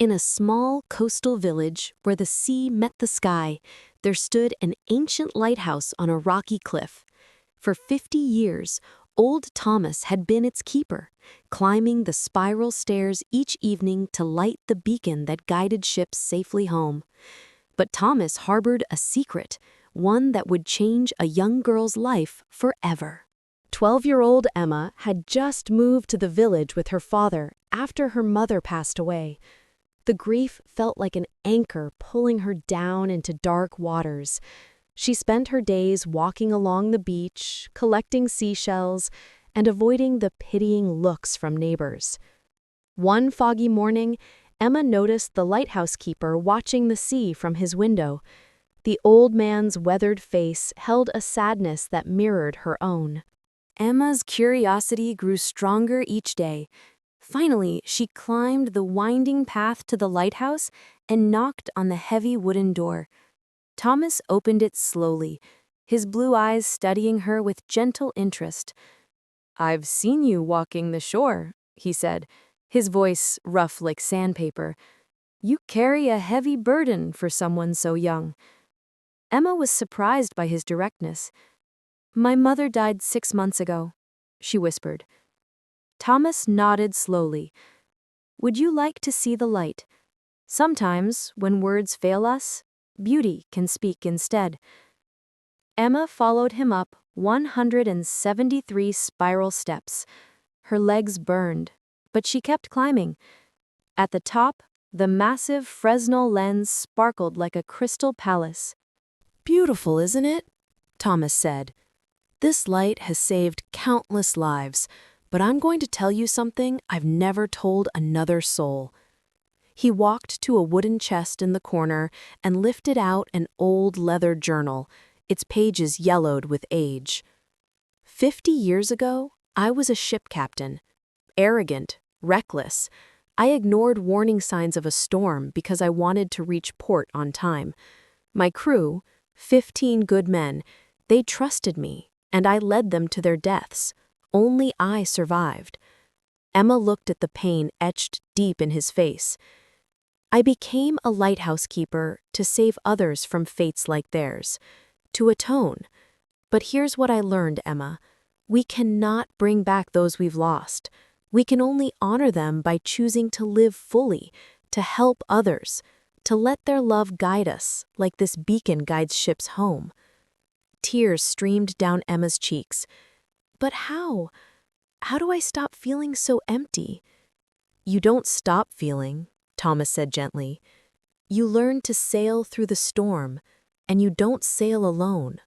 In a small coastal village where the sea met the sky, there stood an ancient lighthouse on a rocky cliff. For 50 years, old Thomas had been its keeper, climbing the spiral stairs each evening to light the beacon that guided ships safely home. But Thomas harbored a secret, one that would change a young girl's life forever. 12-year-old Emma had just moved to the village with her father after her mother passed away. The grief felt like an anchor pulling her down into dark waters. She spent her days walking along the beach, collecting seashells, and avoiding the pitying looks from neighbors. One foggy morning, Emma noticed the lighthouse keeper watching the sea from his window. The old man's weathered face held a sadness that mirrored her own. Emma's curiosity grew stronger each day. Finally, she climbed the winding path to the lighthouse and knocked on the heavy wooden door. Thomas opened it slowly, his blue eyes studying her with gentle interest. "I've seen you walking the shore," he said, his voice rough like sandpaper. "You carry a heavy burden for someone so young." Emma was surprised by his directness. "My mother died 6 months ago," she whispered. Thomas nodded slowly. "Would you like to see the light? Sometimes, when words fail us, beauty can speak instead." Emma followed him up 173 spiral steps. Her legs burned, but she kept climbing. At the top, the massive Fresnel lens sparkled like a crystal palace. "Beautiful, isn't it?" Thomas said. "This light has saved countless lives, but I'm going to tell you something I've never told another soul." He walked to a wooden chest in the corner and lifted out an old leather journal, its pages yellowed with age. 50 years ago, I was a ship captain. Arrogant, reckless. I ignored warning signs of a storm because I wanted to reach port on time. My crew, 15 good men, they trusted me, and I led them to their deaths. Only I survived. Emma looked at the pain etched deep in his face. "I became a lighthouse keeper to save others from fates like theirs, to atone. But here's what I learned, Emma. We cannot bring back those we've lost. We can only honor them by choosing to live fully, to help others, to let their love guide us like this beacon guides ships home." Tears streamed down Emma's cheeks. "But how? How do I stop feeling so empty?" "You don't stop feeling," Thomas said gently. "You learn to sail through the storm, and you don't sail alone.